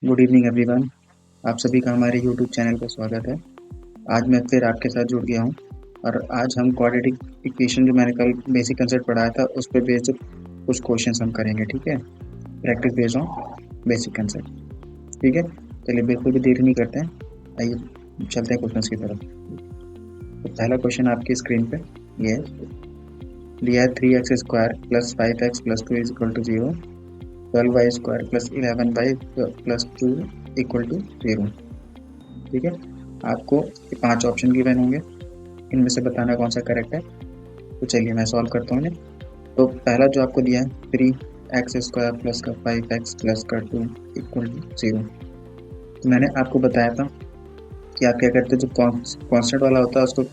Good evening everyone. आप सभी का हमारे यूट्यूब चैनल पर स्वागत है। आज मैं फिर आपके साथ जुड़ गया हूँ और आज हम क्वाड्रेटिक इक्वेशन जो मैंने कल बेसिक कंसेप्ट पढ़ाया था उस पर बेस्ड कुछ क्वेश्चंस हम करेंगे। ठीक है, practice based on basic concept. ठीक है, चलिए बिल्कुल भी देर नहीं करते हैं, आइए चलते हैं क्वेश्चंस की तरफ। तो पहला क्वेश्चन आपकी स्क्रीन पे ये दिया है 3x² + 5x + 2 = 0, 12y² + 11y + 2 = 0। ठीक है, आपको ये 5 ऑप्शन गिवन होंगे, इनमें से बताना कौन सा करेक्ट है। तो चलिए मैं सॉल्व करता हूँ इन्हें। तो पहला जो आपको दिया है 3x² + 5x + 2 = 0। तो मैंने आपको बताया था कि आप क्या करते हैं, जो कांस्टेंट वाला होता है उसको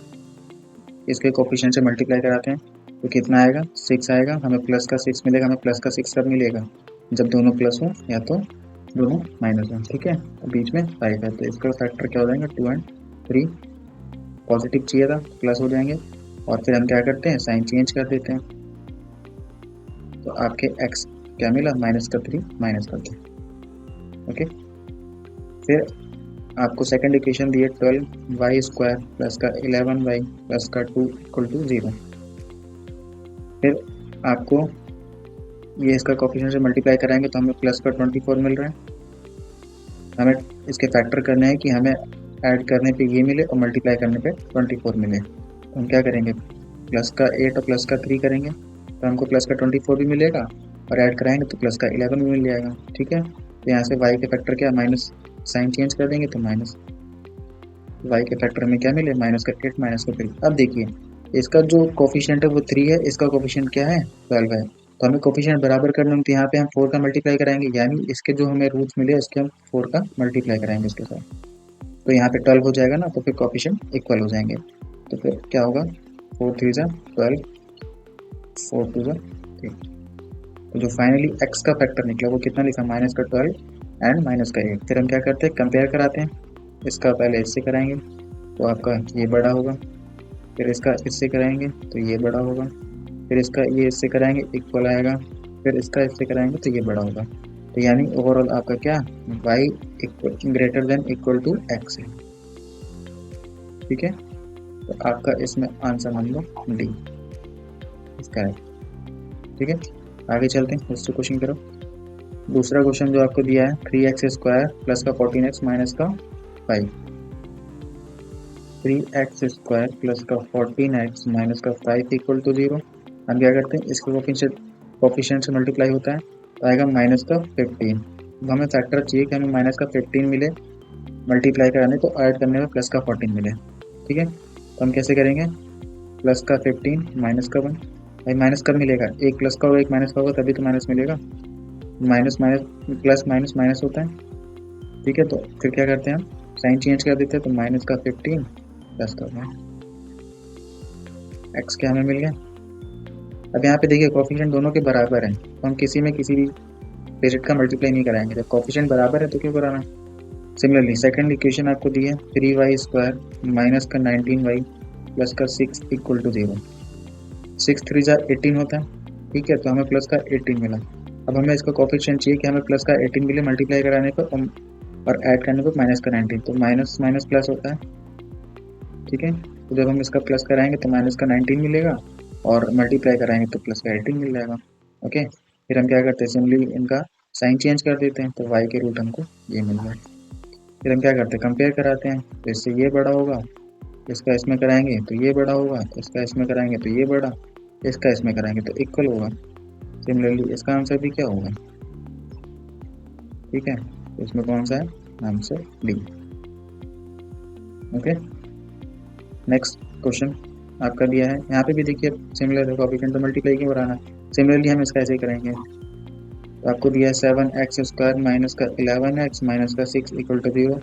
इसके कोफिशिएंट से मल्टीप्लाई कराते हैं तो कितना आएगा, 6 आएगा। हमें प्लस का 6 मिलेगा। हमें प्लस का 6 कब मिलेगा, जब दोनों प्लस हो या तो दोनों माइनस हो। ठीक है, तो बीच में 5 है तो इसका फैक्टर क्या हो जाएगा, 2 और 3। पॉजिटिव चाहिए था प्लस हो जाएंगे और फिर हम क्या करते हैं, साइन चेंज कर देते हैं। तो आपके x क्या मिला, -3 -3। ओके, फिर आपको सेकंड इक्वेशन दी है 12y² + 11y + 2 = 0। फिर आपको ये इसका कोफिशिएंट से मल्टीप्लाई कराएंगे तो हमें प्लस का 24 मिल रहा है। हमें इसके फैक्टर करने हैं कि हमें ऐड करने पे ये मिले और मल्टीप्लाई करने पे 24 मिले। तो हम क्या करेंगे, प्लस का 8 और प्लस का 3 करेंगे तो हमको प्लस का 24 भी मिलेगा और ऐड कराएंगे तो प्लस का 11 भी मिल जाएगा। ठीक है, तो यहाँ से y के फैक्टर क्या, माइनस साइन चेंज कर देंगे तो माइनस y के फैक्टर में क्या मिले, -8 -3। अब देखिए इसका जो कोफिशिएंट है वो 3 है, इसका कोफिशिएंट क्या है, 12 है। तो हमें कोफिशिएंट बराबर करना है तो यहाँ पे हम 4 का मल्टीप्लाई कराएंगे, यानी इसके जो हमें रूट्स मिले उसके हम 4 का मल्टीप्लाई कराएंगे इसके साथ। तो यहाँ पे 12 हो जाएगा ना, तो फिर कोफिशिएंट इक्वल हो जाएंगे। तो फिर क्या होगा, 4 3 12, 4 2 3। तो जो फाइनली x का फैक्टर निकला वो कितना लिखा, -12 एंड -8। फिर हम क्या करते हैं, कंपेयर कराते हैं। इसका पहले इससे कराएंगे तो आपका ये बड़ा होगा, फिर इसका इससे कराएंगे तो ये बड़ा होगा, फिर इसका ये इससे कराएंगे इक्वल आएगा, फिर इसका इससे कराएंगे तो ये बड़ा होगा। तो यानी ओवरऑल आपका क्या, y > x है। ठीक है, तो आपका इसमें आंसर मान लो डी इसका है। ठीक है, आगे चलते हैं दूसरे क्वेश्चन की तरफ। दूसरा क्वेश्चन जो आपको दिया है 3x² + का 14x - का 5। 3x² + का 14x - का 5 = 0। हम क्या करते हैं, इसके कोफिशिएंट से मल्टीप्लाई होता है तो आएगा -15। अब हमें फैक्टर चाहिए कि हमें -15 मिले मल्टीप्लाई कराने तो ऐड करने में प्लस का 14 मिले। ठीक है, तो हम कैसे करेंगे, प्लस का 15 माइनस का 1। भाई माइनस कब मिलेगा, एक प्लस का होगा एक माइनस का होगा तभी तो माइनस मिलेगा। Minus minus plus minus minus होता है। ठीक है, तो फिर क्या करते हैं, हम साइन चेंज कर देते हैं तो -15 प्लस का 1, एक्स क्या हमें मिल गया। अब यहाँ पे देखिए कोफिशिएंट दोनों के बराबर हैं तो हम किसी में किसी भी डिजिट का मल्टीप्लाई नहीं कराएंगे, जब कोफिशिएंट बराबर है तो क्यों कराना। सिमिलरली सेकंड इक्वेशन आपको दी है 3y² - का 19y + का 6 = 0। 6 3 18 होता है। ठीक है, तो हमें प्लस का 18 मिला। अब हमें इसका कोफिशिएंट चाहिए कि हमें प्लस का 18 मिले मल्टीप्लाई कराने पर और ऐड करने पर माइनस का 19, तो माइनस माइनस प्लस होता है। ठीक है, तो जब हम इसका प्लस कराएंगे तो माइनस का 19 मिलेगा और मल्टीप्लाई कराएंगे तो प्लस का 18 मिल जाएगा। ओके, फिर हम क्या करते हैं, सिंपली इनका साइन चेंज कर देते हैं तो y के रूट हमको ये मिल जाए। फिर हम क्या करते हैं, कंपेयर कराते हैं तो इससे ये बड़ा होगा, इसका इसमें कराएंगे तो ये बड़ा होगा, इसका इसमें कराएंगे तो ये बड़ा, इसका इसमें कराएंगे तो इक्वल होगा। सिमिलरली इसका आंसर भी क्या होगा। ठीक है, तो इसमें कौन सा है answer, D. Okay, next question आपका दिया है, यहाँ पे भी देखिए सिमिलर है, कोफिशिएंट तो मल्टीप्लाई क्यों कराना। सिमिलरली हम इसका ऐसे ही करेंगे। तो आपको दिया है 7x² - का 11x - का 6 = 0।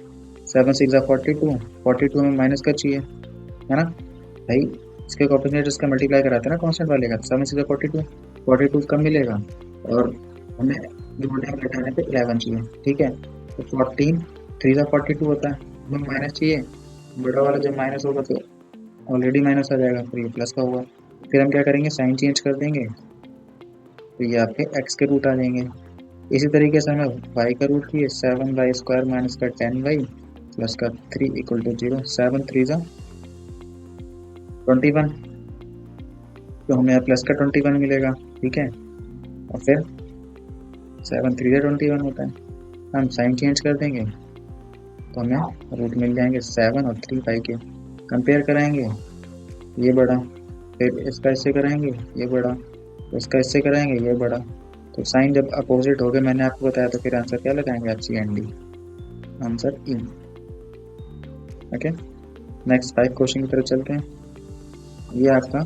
7 6 42, 42 में माइनस का चाहिए है ना भाई, इसके कोफिशिएंट इसका मल्टीप्लाई कराते हैं ना कांस्टेंट वाले का, 7 6 42, 42 कम मिलेगा और हमें जोड़ने घटाने पे 11 चाहिए। ठीक है, तो 14 3 42 होता है, हमें माइनस चाहिए, बड़ा वाला जब माइनस होगा तो ऑलरेडी माइनस आ जाएगा, फिर ये प्लस का हुआ। फिर हम क्या करेंगे, साइन चेंज कर देंगे तो ये आपके x के रूट आ जाएंगे। इसी तरीके से हमें वाई का रूट भी 7y² माइनस का 10y प्लस का 3 इक्वल टू 0। 7 3 जा 21, तो हमें प्लस का 21 मिलेगा, ठीक है। और फिर 7 3 जा 21 होता है, हम साइन चेंज कर देंगे तो हमें रूट मिल जाएंगे 7 और 3 पाई के। कंपेयर कराएंगे, ये बड़ा, फिर इसका इससे कराएंगे ये बड़ा, तो इसका इससे कराएंगे ये बड़ा, तो साइन जब अपोजिट हो गए मैंने आपको बताया, तो फिर आंसर क्या लगाएंगे आप? C and D, answer E. Okay, next 5 question की तरफ चलते हैं। ये आपका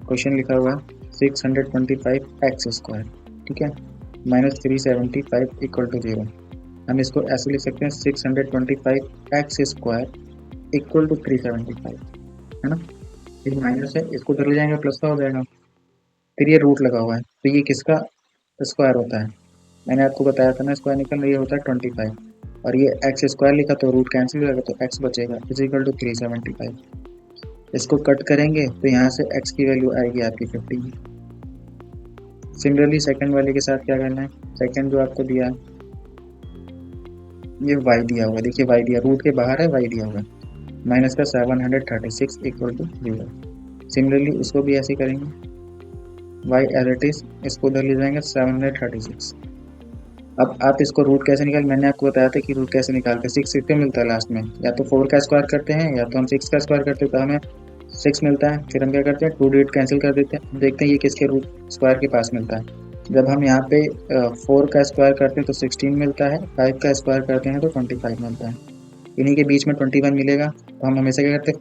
क्वेश्चन लिखा हुआ है 625x², ठीक है, माइनस 375 इक्वल टू 0। हम इसको ऐसे लिख सकते हैं 625x² इक्वल टू 375, है ना। ये माइनस है, इसको उधर ले जाएंगे प्लस का हो जाएगा। फिर ये रूट लगा हुआ है, तो ये किसका स्क्वायर होता है? मैंने आपको बताया था ना, स्क्वायर निकलना ये होता है 25, और ये x² लिखा तो रूट कैंसिल हो जाएगा, तो x बचेगा इज इक्वल टू 375। इसको कट करेंगे तो यहाँ से x की वैल्यू आएगी आपकी 15। सिमिलरली सेकंड वाले के साथ क्या करना है? सेकंड जो आपको दिया है ये y दिया हुआ है, देखिए y दिया, रूट के बाहर है, y दिया हुआ है, माइनस का 736 इक्वल टू 0। सिमिलरली इसको भी ऐसे करेंगे, y एज इट इज, इसको उधर ले जाएंगे 736। अब आप इसको रूट कैसे निकाल, मैंने आपको बताया था कि रूट कैसे निकालते हैं। 6 कितने मिलता है लास्ट में? या तो 4 का स्क्वायर करते हैं या तो हम 6 का स्क्वायर करते हैं, तो हमें 6 मिलता है। फिर हम क्या करते हैं, 2 डिजिट कैंसिल कर देते हैं, देखते हैं ये किसके रूट स्क्वायर के पास मिलता है। जब हम यहाँ पे 4 का स्क्वायर करते हैं तो 16 मिलता है, 5 का स्क्वायर करते हैं तो 25 मिलता है। इन्हीं के बीच में 21 मिलेगा, तो हम हमेशा क्या करते हैं,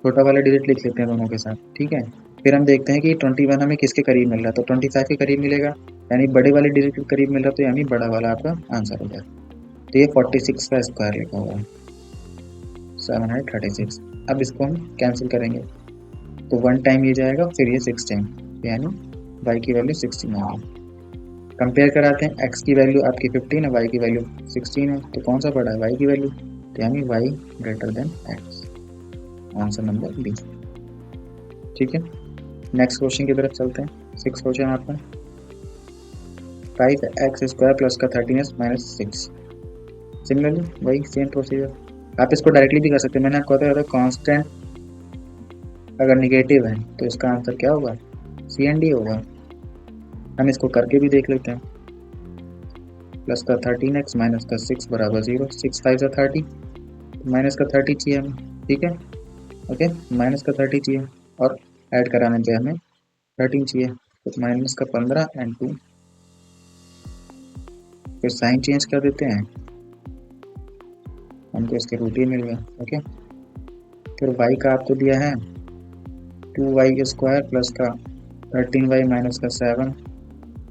छोटा वाला डिजिट लिख लेते हैं दोनों के साथ, ठीक है। फिर हम देखते हैं कि 21 हमें किसके करीब मिल रहा है, तो 25 के करीब मिलेगा, यानी बड़े वाले डिजिट के करीब मिल रहा है, तो यानी बड़ा वाला आपका आंसर हो जाएगा। तो ये 46 का स्क्वायर लिखा हुआ है 736। अब इसको हम कैंसिल करेंगे तो 1 टाइम ये जाएगा, फिर ये 6 टाइम, यानी y की वैल्यू 16 होगी। कंपेयर कराते हैं, x की वैल्यू आपकी 15 है, y की वैल्यू 16 है, तो कौन सा बड़ा है? y की वैल्यू, तो यानी y greater than x, answer number B, ठीक है। नेक्स्ट क्वेश्चन की तरफ चलते हैं। 6 क्वेश्चन आपका 5x² प्लस का 13x माइनस 6। सिमिलरली वही सेम प्रोसीजर, आप इसको डायरेक्टली भी कर सकते हैं। मैंने आपको बताया कांस्टेंट अगर निगेटिव है तो इसका आंसर क्या होगा? सी एंड डी होगा। हम इसको करके भी देख लेते हैं। प्लस का 13x माइनस का 6 बराबर 0। 6 5 जा 30, माइनस का 30 चाहिए हमें, ठीक है। ओके, माइनस का 30 चाहिए और ऐड कराने पे हमें 13 चाहिए, तो माइनस का 15 एंड 2। फिर साइन चेंज कर देते हैं, हमको इसके रूट ही मिल गया। ओके, फिर y का आपको दिया है 2y² प्लस का 13y माइनस का 7,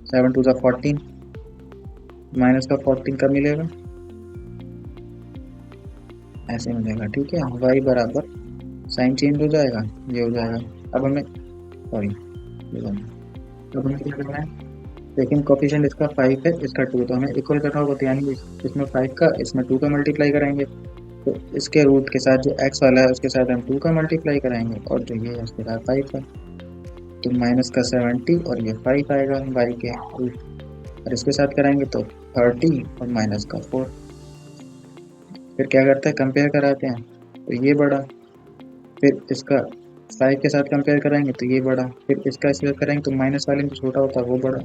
7 2 जा 14, माइनस का 14 का मिलेगा, ऐसे मिलेगा, ठीक है। y बराबर साइन चेंज हो जाएगा, ये हो जाएगा। अब हमें सॉरी अब हमें क्या करना है, लेकिन कोफिशिएंट इसका 5 है, इसका 2, तो हमें इक्वल करना होगा, तो यानी इसमें 5 का इसमें 2 का मल्टीप्लाई कराएंगे, तो इसके रूट के साथ जो x वाला है उसके साथ हम 2 का मल्टीप्लाई कराएंगे, और जो ये है उसके साथ 5 है, तो माइनस का 70 और ये 5 आएगा y के रूट, और इसके साथ कराएंगे तो 30 और माइनस का 4। फिर क्या करते हैं, कंपेयर कराते हैं, तो ये बड़ा, फिर इसका 5 के साथ कंपेयर कराएंगे तो ये बड़ा, फिर इसका इसके साथ कराएंगे तो माइनस वाले में छोटा होता है वो बड़ा,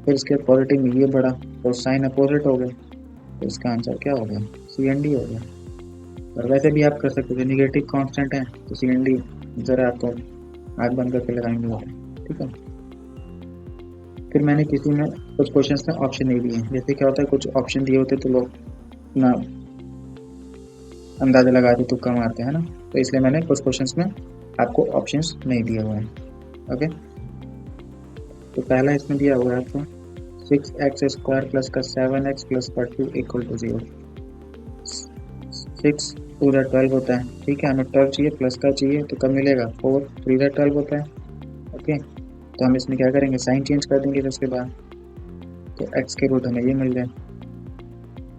फिर इसके पॉजिटिव में ये बड़ा, और साइन अपोजिट हो गए, तो इसका आंसर क्या हो गया? सी एन डी हो गया। और वैसे भी आप कर सकते थे, निगेटिव कांस्टेंट है तो सी एन डी जरा आपको आँख बंद करके लगाएंगे, ठीक है। फिर मैंने किसी में कुछ क्वेश्चंस में ऑप्शन नहीं दिए, जैसे क्या होता है कुछ ऑप्शन दिए होते तो लोग ना अंदाजा लगाते तुक्का मारते हैं ना, तो इसलिए मैंने कुछ क्वेश्चंस में आपको ऑप्शंस नहीं दिया हुआ है। ओके, तो पहला इसमें दिया हुआ है आपको 6x² प्लस का 7x प्लस का 2 इक्वल टू 0। 6 2 जा 12 होता है, ठीक है, हमें 12 चाहिए, प्लस का चाहिए, तो कब मिलेगा? 4 3 जा 12 होता है। ओके, तो हम इसमें क्या करेंगे, साइन चेंज कर देंगे, फिर उसके बाद तो x के रूट हमें ये मिल जाए।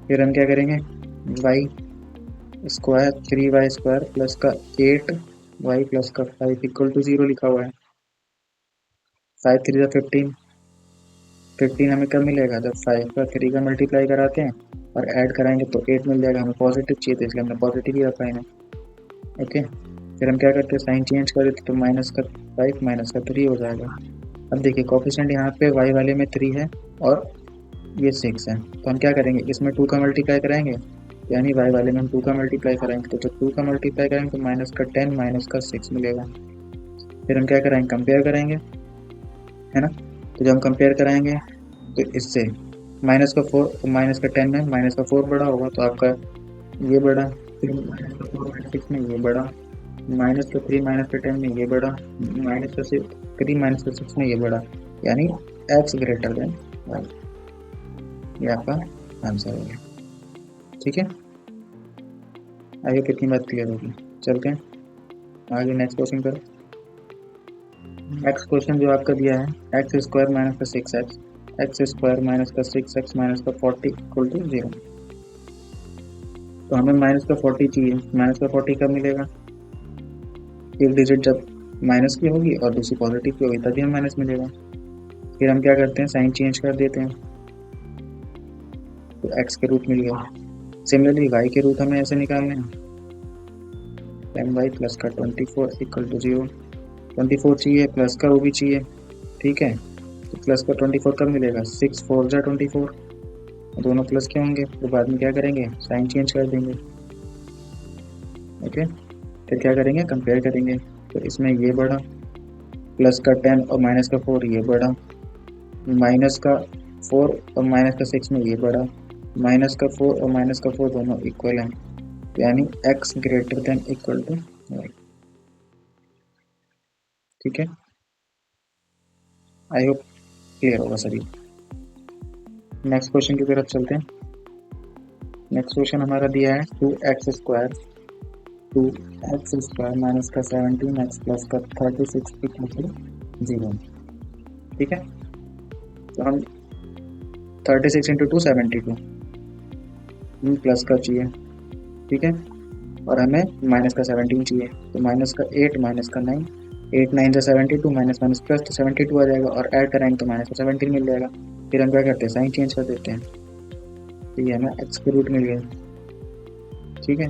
फिर हम क्या करेंगे, y² 3y² प्लस का 8y प्लस का 5 इक्वल टू 0 लिखा हुआ है। 5 3 जा 15, 15 हमें कब मिलेगा, जब 5 का 3 का मल्टीप्लाई कराते हैं और ऐड कराएंगे तो 8 मिल जाएगा। हमें पॉजिटिव चाहिए तो इसलिए हमने पॉजिटिव ही रखा है। ओके, फिर हम क्या करते हैं, साइन चेंज कर देते तो माइनस का 5 माइनस का 3 हो जाएगा। अब देखिए कोफिशिएंट यहाँ पे y वाले में 3 है और ये 6 है, तो हम क्या करेंगे, इसमें 2 का मल्टीप्लाई कराएंगे, यानी y वाले में हम 2 का मल्टीप्लाई कराएंगे, तो जब 2 का मल्टीप्लाई करेंगे तो माइनस का 10 माइनस का 6 मिलेगा। फिर हम क्या कराएंगे, कंपेयर करेंगे, है ना। तो जब हम कंपेयर कराएंगे तो इससे माइनस का 4, तो माइनस का 10 में माइनस का 4 बड़ा होगा तो आपका ये बड़ा, फिर माइनस का 4 माइनस 6 में ये बड़ा, माइनस का 3 माइनस का 10 में ये बड़ा, माइनस का 3 माइनस का 6 में ये बड़ा, यानी x ग्रेटर देन y। ये आपका आंसर हो गया। ठीक है, आगे कितनी बात क्लियर होगी। चलते हैं आगे नेक्स्ट क्वेश्चन पर। नेक्स्ट क्वेश्चन जो आपका दिया है, एक्स स्क्वायर माइनस का 6x, एक्स स्क्वायर माइनस का 6x माइनस का 40 इक्वल टू 0। तो हमें माइनस का 40 चाहिए। माइनस का 40 कब मिलेगा, एक डिजिट जब माइनस की होगी और दूसरी पॉजिटिव की होगी तभी हमें माइनस मिलेगा। फिर हम क्या करते हैं, साइन चेंज कर देते हैं, तो x के रूट मिल गया। सिमिलरली y के रूट हमें ऐसे निकालने हैं, 10y प्लस का 24 इक्वल टू 0। 24 चाहिए, प्लस का वो भी चाहिए, ठीक है। तो प्लस का 24 कब मिलेगा, 6 4 जा 24, दोनों प्लस के होंगे, तो बाद में क्या करेंगे, साइन चेंज कर देंगे। ओके, फिर क्या करेंगे, कंपेयर करेंगे, तो इसमें ये बढ़ा, प्लस का 10 और माइनस का 4 ये बढ़ा, माइनस का 4 और माइनस का 6 में ये बढ़ा, माइनस का 4 और माइनस का 4 दोनों इक्वल हैं, यानी x greater than equal to y। ठीक है, आई होप क्लियर होगा सभी। नेक्स्ट क्वेश्चन की तरफ चलते हैं। नेक्स्ट क्वेश्चन हमारा दिया है 2x स्क्वायर माइनस का 17x प्लस का 36 इक्वल टू 0। ठीक है, तो हम 36 इंटू 2 72 प्लस का चाहिए, ठीक है, और हमें माइनस का 17 चाहिए, तो माइनस का 8 माइनस का 9, 8 9 से 72, माइनस माइनस प्लस तो 72 आ जाएगा, और ऐड कराएंगे तो माइनस का 17 मिल जाएगा। फिर हम क्या करते हैं, साइन चेंज कर देते हैं, तो ये हमें x के रूट मिल गया। ठीक है,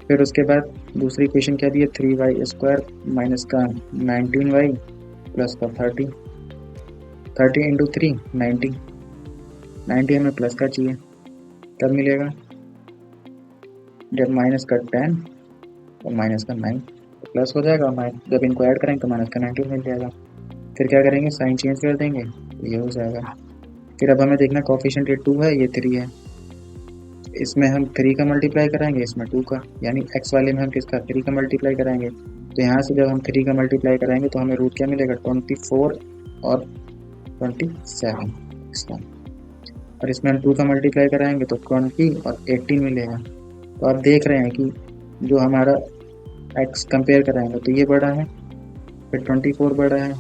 फिर उसके बाद दूसरी इक्वेशन क्या दी है, 3y स्क्वायर माइनस का 19y प्लस का 30 इंटू 3 90 हमें प्लस का चाहिए, तब मिलेगा जब माइनस का 10 और माइनस का 9 तो प्लस हो जाएगा, जब इनको ऐड करेंगे तो माइनस का 19 मिल जाएगा। फिर क्या करेंगे, साइन चेंज कर देंगे, ये हो जाएगा। फिर अब हमें देखना कोफिशिएंट ये 2 है, ये 3 है, इसमें हम 3 का मल्टीप्लाई कराएंगे, इसमें 2 का, यानी x वाले में हम किसका 3 का मल्टीप्लाई कराएंगे। तो यहाँ से जब हम 3 का मल्टीप्लाई कराएंगे तो हमें रूट क्या मिलेगा, 24 और 27 इसका, और इसमें हम 2 का मल्टीप्लाई कराएंगे तो 20 और 18 मिलेगा। तो आप देख रहे हैं कि जो हमारा x कंपेयर कराएंगे तो ये बड़ा है, फिर 24 बड़ा है,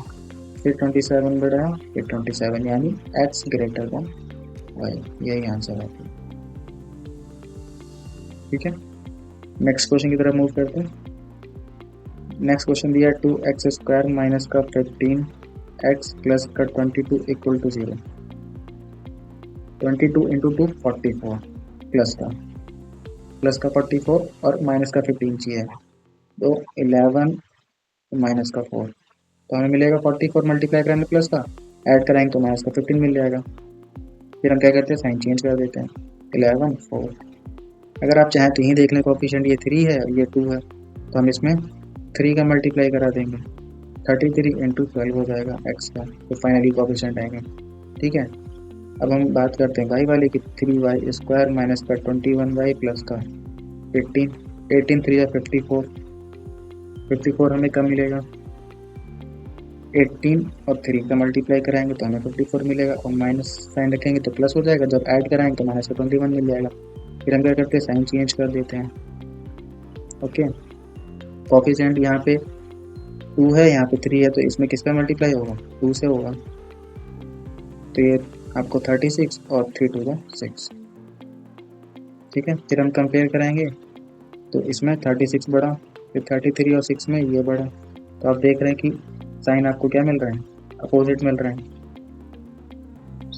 फिर 27 बड़ा है, फिर 27, यानी x ग्रेटर देन y। यही आंसर है। ठीक है, नेक्स्ट क्वेश्चन की तरफ मूव करते हैं। नेक्स्ट क्वेश्चन दिया 2x स्क्वायर माइनस का 15x प्लस का 22 इक्वल टू 0। 22 इंटू 2 44 प्लस का 44 और माइनस का 15 चाहिए, तो 11 माइनस का 4, तो हमें मिलेगा 44 मल्टीप्लाई करेंगे प्लस का, ऐड कराएंगे तो माइनस का 15 मिल जाएगा। फिर हम क्या करते हैं, साइन चेंज कर देते हैं, 11 4। अगर आप चाहें तो यहीं देख लें, कोफिशिएंट ये 3 है और ये 2 है, तो हम इसमें 3 का मल्टीप्लाई करा देंगे, 33 इंटू 12 हो जाएगा x का, तो फाइनली कोफिशिएंट आएंगे। ठीक है, अब हम बात करते हैं y वाले की, 3y स्क्वायर माइनस का 21y प्लस का 15, 18 3 या 54, 54 हमें कम मिलेगा, 18 और 3 का मल्टीप्लाई कराएंगे तो हमें 54 मिलेगा, और माइनस साइन रखेंगे तो प्लस हो जाएगा, जब ऐड कराएंगे तो माइनस का 21 मिल जाएगा। फिर हम क्या करते हैं, साइन चेंज कर देते हैं। ओके, कोफिशिएंट यहाँ पे 2 है, यहाँ पे 3 है, तो इसमें किसका मल्टीप्लाई होगा, 2 से होगा, तो ये आपको 36 और 3 2 6। ठीक है, फिर हम कंपेयर कराएंगे तो इसमें 36 बढ़ा, फिर 33 और 6 में ये बढ़ा, तो आप देख रहे हैं कि साइन आपको क्या मिल रहा है, अपोजिट मिल रहा है।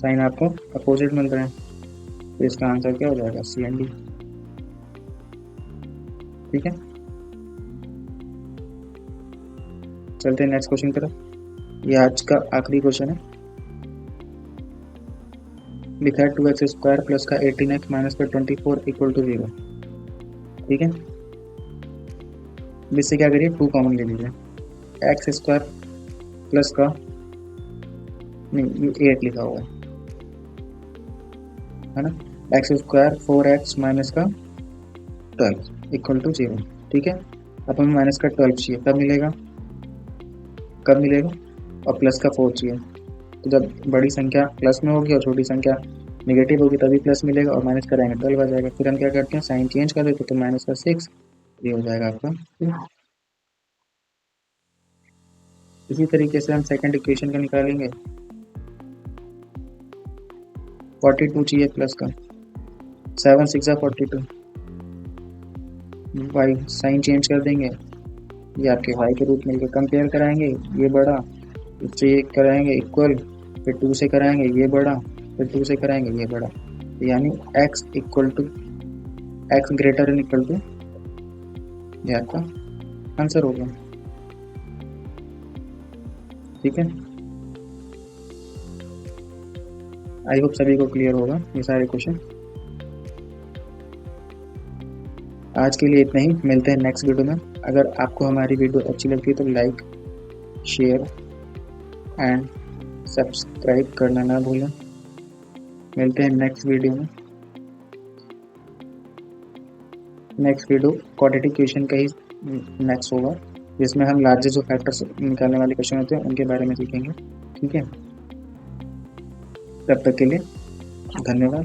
साइन आपको अपोजिट मिल रहे हैं, तो इसका आंसर क्या हो जाएगा? सी एंड डी। ठीक है, चलते हैं नेक्स्ट क्वेश्चन की तरफ। ये आज का आखिरी क्वेश्चन है। लिखा है 2x² प्लस का 18x माइनस का 24 इक्वल टू 0। ठीक है, इससे क्या करिए, 2 कॉमन ले लीजिए। x² प्लस का, नहीं ये 8 लिखा हुआ है ना, x² 4x माइनस का 12 इक्वल टू 0। ठीक है, अब हमें माइनस का 12 चाहिए, कब मिलेगा? कब मिलेगा? और प्लस का 4 चाहिए, तो जब बड़ी संख्या प्लस में होगी और छोटी संख्या नेगेटिव होगी तभी प्लस मिलेगा, और माइनस करेंगे 12 आ जाएगा। फिर हम क्या करते हैं, साइन चेंज कर देते, तो माइनस का 6, ये हो जाएगा आपका 2। इसी तरीके से हम सेकंड इक्वेशन का निकालेंगे। 42 चाहिए प्लस का, 7 6 42, वाई साइन चेंज कर देंगे, ये आपके वाई के रूप में कंपेयर कराएंगे, ये बड़ा, इससे ये कराएंगे इक्वल, फिर 2 से कराएंगे ये बड़ा, फिर 2 से कराएंगे ये बड़ा, यानी x equal to x greater and equal to, ये आपका आंसर हो गया। ठीक है, आई होप सभी को क्लियर होगा ये सारे क्वेश्चन। आज के लिए इतना ही, मिलते हैं नेक्स्ट वीडियो में। अगर आपको हमारी वीडियो अच्छी लगती है तो लाइक, शेयर एंड सब्सक्राइब करना ना भूलें। मिलते हैं नेक्स्ट वीडियो में। नेक्स्ट वीडियो क्वाड्रेटिक इक्वेशन का ही नेक्स्ट होगा, जिसमें हम लार्जेस्ट जो फैक्टर्स निकालने वाले क्वेश्चन होते हैं उनके बारे में सीखेंगे। ठीक है, तब तक के लिए धन्यवाद।